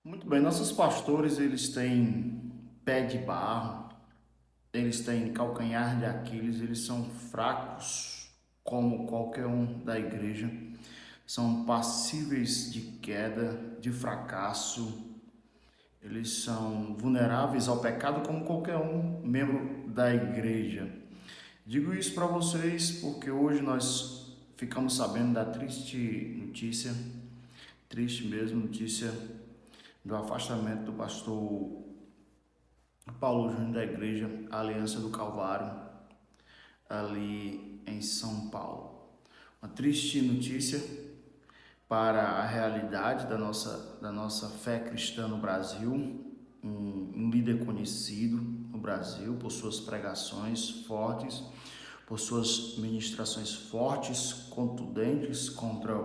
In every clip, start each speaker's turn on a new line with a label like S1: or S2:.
S1: Muito bem, nossos pastores, eles têm pé de barro, eles têm calcanhar de Aquiles, eles são fracos como qualquer um da igreja, são passíveis de queda, de fracasso, eles são vulneráveis ao pecado como qualquer um membro da igreja. Digo isso para vocês porque hoje nós ficamos sabendo da triste notícia, triste mesmo notícia do afastamento do pastor Paulo Júnior da Igreja Aliança do Calvário, ali em São Paulo. Uma triste notícia para a realidade da nossa fé cristã no Brasil, um líder conhecido no Brasil por suas pregações fortes, por suas ministrações fortes, contundentes contra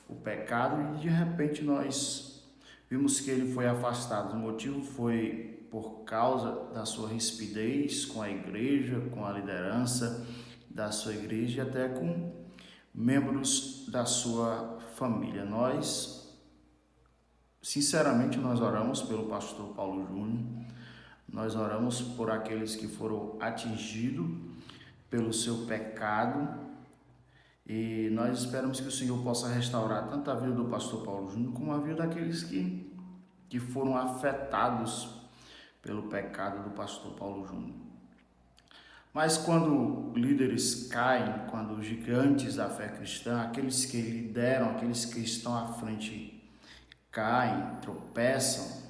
S1: o pecado, e de repente nós vimos que ele foi afastado. O motivo foi por causa da sua rispidez com a igreja, com a liderança da sua igreja e até com membros da sua família. Sinceramente, nós oramos pelo pastor Paulo Júnior, nós oramos por aqueles que foram atingidos pelo seu pecado e nós esperamos que o Senhor possa restaurar tanto a vida do pastor Paulo Júnior como a vida daqueles que foram afetados pelo pecado do pastor Paulo Júnior. Mas quando líderes caem, quando gigantes da fé cristã, aqueles que lideram, aqueles que estão à frente, caem, tropeçam,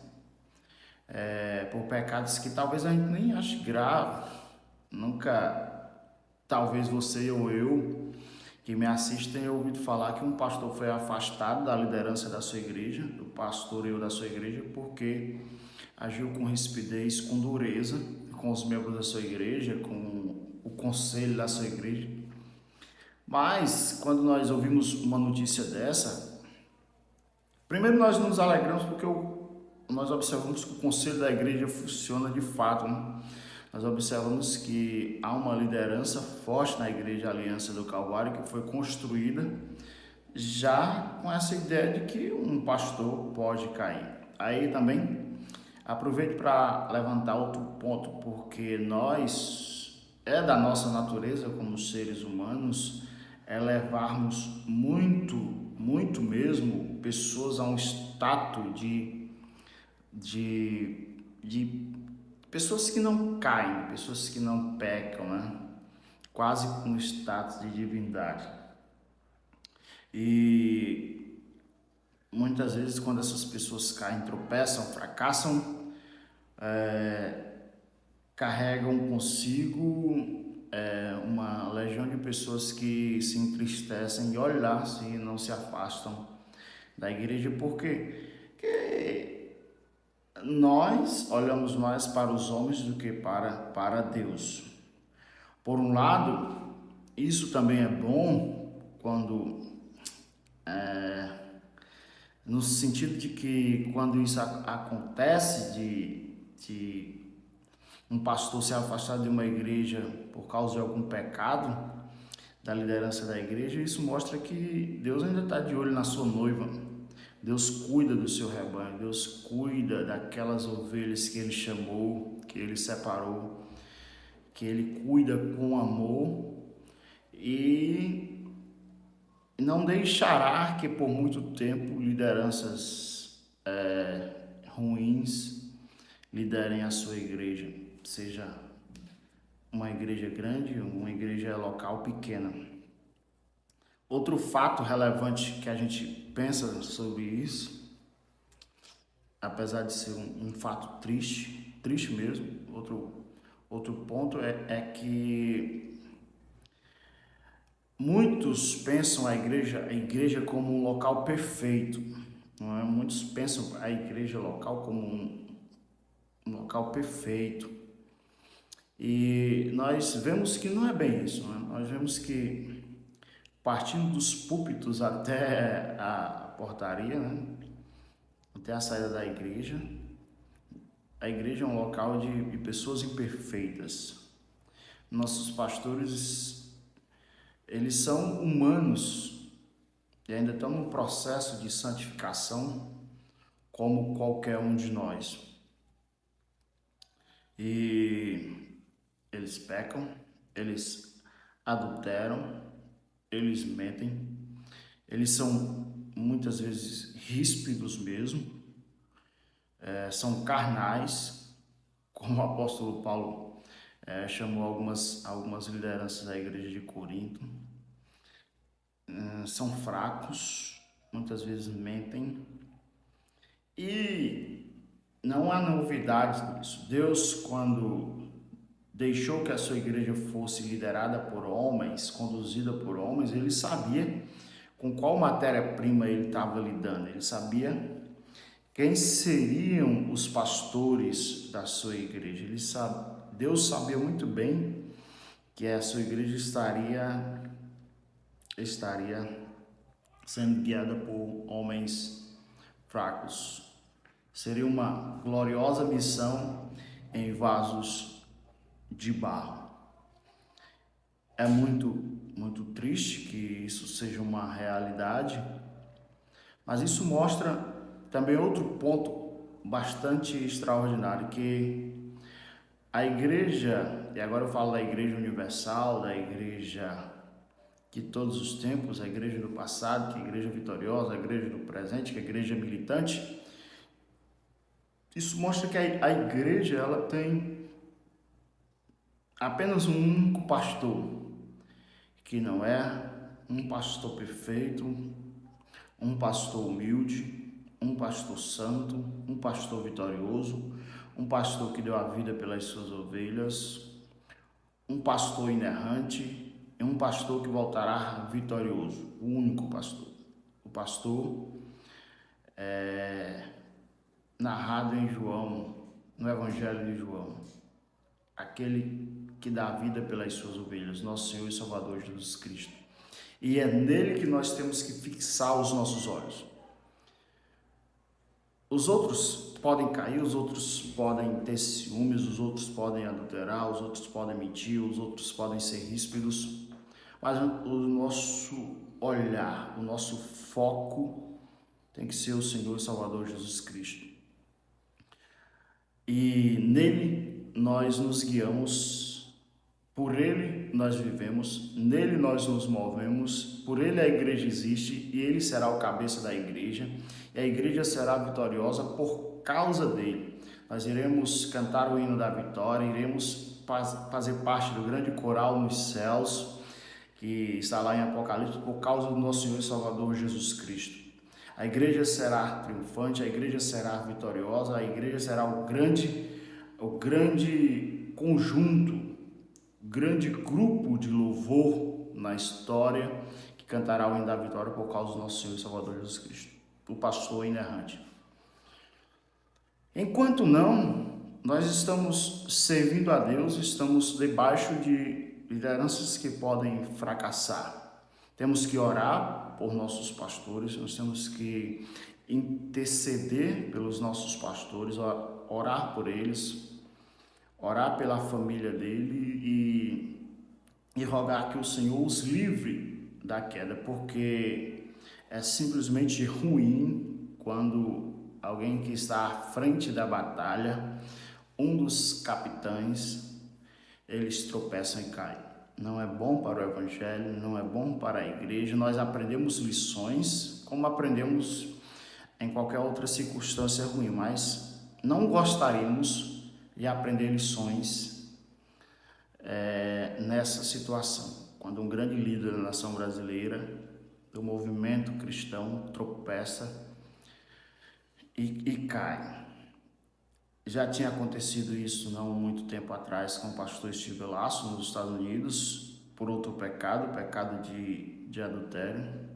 S1: por pecados que talvez a gente nem ache grave, nunca, talvez você ou eu que me assistem tenham ouvido falar que um pastor foi afastado da liderança da sua igreja, do pastoreio da sua igreja, porque agiu com rispidez, com dureza, com os membros da sua igreja, com o conselho da sua igreja. Mas, quando nós ouvimos uma notícia dessa, primeiro nós nos alegramos porque nós observamos que o conselho da igreja funciona de fato, né? Nós observamos que há uma liderança forte na Igreja Aliança do Calvário que foi construída já com essa ideia de que um pastor pode cair. Aí também aproveito para levantar outro ponto, porque é da nossa natureza como seres humanos levarmos muito, muito mesmo pessoas a um status de pessoas que não caem, pessoas que não pecam, né? Quase com status de divindade. E muitas vezes quando essas pessoas caem, tropeçam, fracassam, carregam consigo uma legião de pessoas que se entristecem e olha lá se não se afastam da igreja, porque nós olhamos mais para os homens do que para Deus. Por um lado, isso também é bom quando no sentido de que quando isso acontece de um pastor ser afastado de uma igreja por causa de algum pecado da liderança da igreja, isso mostra que Deus ainda está de olho na sua noiva. Deus cuida do seu rebanho, Deus cuida daquelas ovelhas que Ele chamou, que Ele separou, que Ele cuida com amor e não deixará que por muito tempo lideranças ruins liderem a sua igreja, seja uma igreja grande ou uma igreja local pequena. Outro fato relevante que a gente pensa sobre isso, apesar de ser um fato triste, triste mesmo, outro ponto é que muitos pensam a igreja como um local perfeito, não é? Muitos pensam a igreja local como um local perfeito. E nós vemos que não é bem isso, né? Nós vemos que partindo dos púlpitos até a portaria, né? Até a saída da igreja, a igreja é um local de pessoas imperfeitas. Nossos pastores, eles são humanos e ainda estão num processo de santificação, como qualquer um de nós. E eles pecam, eles adulteram, eles mentem, eles são muitas vezes ríspidos mesmo, são carnais, como o apóstolo Paulo chamou algumas lideranças da igreja de Corinto. São fracos, muitas vezes mentem, e não há novidades nisso. Deus, quando deixou que a sua igreja fosse liderada por homens, conduzida por homens, ele sabia com qual matéria-prima ele estava lidando, ele sabia quem seriam os pastores da sua igreja. Deus sabia muito bem que a sua igreja estaria sendo guiada por homens fracos. Seria uma gloriosa missão em vasos de barro. É muito triste que isso seja uma realidade, mas isso mostra também outro ponto bastante extraordinário, que a igreja, e agora eu falo da igreja universal, da igreja de todos os tempos, a igreja do passado, que é a igreja vitoriosa, a igreja do presente, que é a igreja militante, isso mostra que a igreja ela tem apenas um único pastor, que não é um pastor perfeito, um pastor humilde, um pastor santo, um pastor vitorioso, um pastor que deu a vida pelas suas ovelhas, um pastor inerrante e um pastor que voltará vitorioso, o único pastor. O pastor narrado em João, no Evangelho de João, aquele que dá a vida pelas suas ovelhas, nosso Senhor e Salvador Jesus Cristo. E é nele que nós temos que fixar os nossos olhos. Os outros podem cair, os outros podem ter ciúmes, os outros podem adulterar, os outros podem mentir, os outros podem ser ríspidos, mas o nosso olhar, o nosso foco tem que ser o Senhor e Salvador Jesus Cristo. E nele nós nos guiamos, por ele nós vivemos, nele nós nos movemos, por ele a igreja existe e ele será o cabeça da igreja, e a igreja será vitoriosa por causa dele. Nós iremos cantar o hino da vitória, iremos fazer parte do grande coral nos céus, que está lá em Apocalipse, por causa do nosso Senhor e Salvador Jesus Cristo. A igreja será triunfante, a igreja será vitoriosa, a igreja será o grande conjunto, o grande grupo de louvor na história que cantará o hino da vitória por causa do nosso Senhor e Salvador Jesus Cristo, o pastor inerrante. Enquanto não, nós estamos servindo a Deus, estamos debaixo de lideranças que podem fracassar. Temos que orar por nossos pastores, nós temos que interceder pelos nossos pastores, orar por eles, orar pela família dele e rogar que o Senhor os livre da queda, porque é simplesmente ruim quando alguém que está à frente da batalha, um dos capitães, eles tropeçam e caem. Não é bom para o evangelho, não é bom para a igreja. Nós aprendemos lições, como aprendemos em qualquer outra circunstância ruim, mas não gostaríamos de aprender lições nessa situação. Quando um grande líder da nação brasileira, do movimento cristão, tropeça e cai. Já tinha acontecido isso não muito tempo atrás com o pastor Steve Lasso nos Estados Unidos, por outro pecado, o pecado de adultério.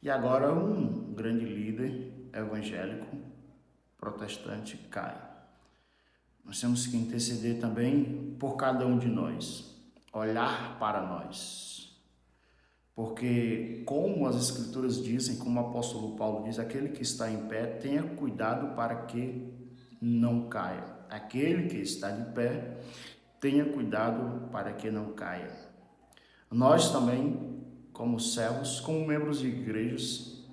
S1: E agora um grande líder evangélico protestante cai. Nós temos que interceder também por cada um de nós, olhar para nós. Porque, como as Escrituras dizem, como o apóstolo Paulo diz, aquele que está em pé, tenha cuidado para que não caia. Aquele que está de pé, tenha cuidado para que não caia. Nós também, como servos, como membros de igrejas,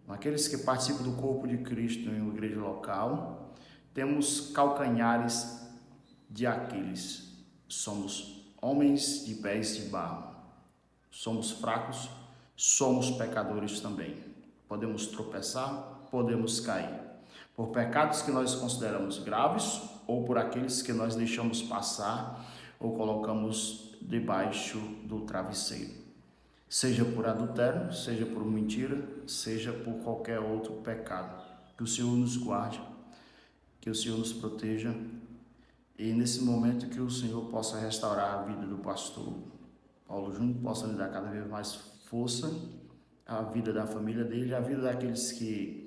S1: Aqueles que participam do corpo de Cristo em uma igreja local, temos calcanhares de Aquiles. Somos homens de pés de barro. Somos fracos, somos pecadores também. Podemos tropeçar, podemos cair. Por pecados que nós consideramos graves ou por aqueles que nós deixamos passar ou colocamos debaixo do travesseiro. Seja por adultério, seja por mentira, seja por qualquer outro pecado. Que o Senhor nos guarde, que o Senhor nos proteja e nesse momento que o Senhor possa restaurar a vida do pastor Paulo Júnior, possa lhe dar cada vez mais força, a vida da família dele, a vida daqueles que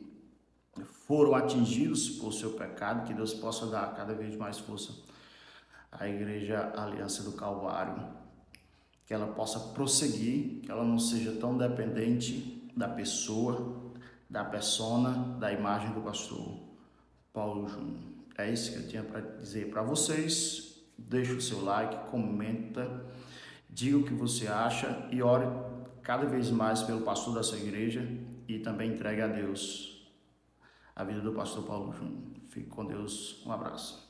S1: foram atingidos por seu pecado, que Deus possa dar cada vez mais força à Igreja Aliança do Calvário, que ela possa prosseguir, que ela não seja tão dependente da pessoa, da persona, da imagem do pastor Paulo Júnior. É isso que eu tinha para dizer para vocês. Deixa o seu like, comenta, diga o que você acha e ore cada vez mais pelo pastor da sua igreja e também entregue a Deus a vida do pastor Paulo Júnior. Fique com Deus. Um abraço.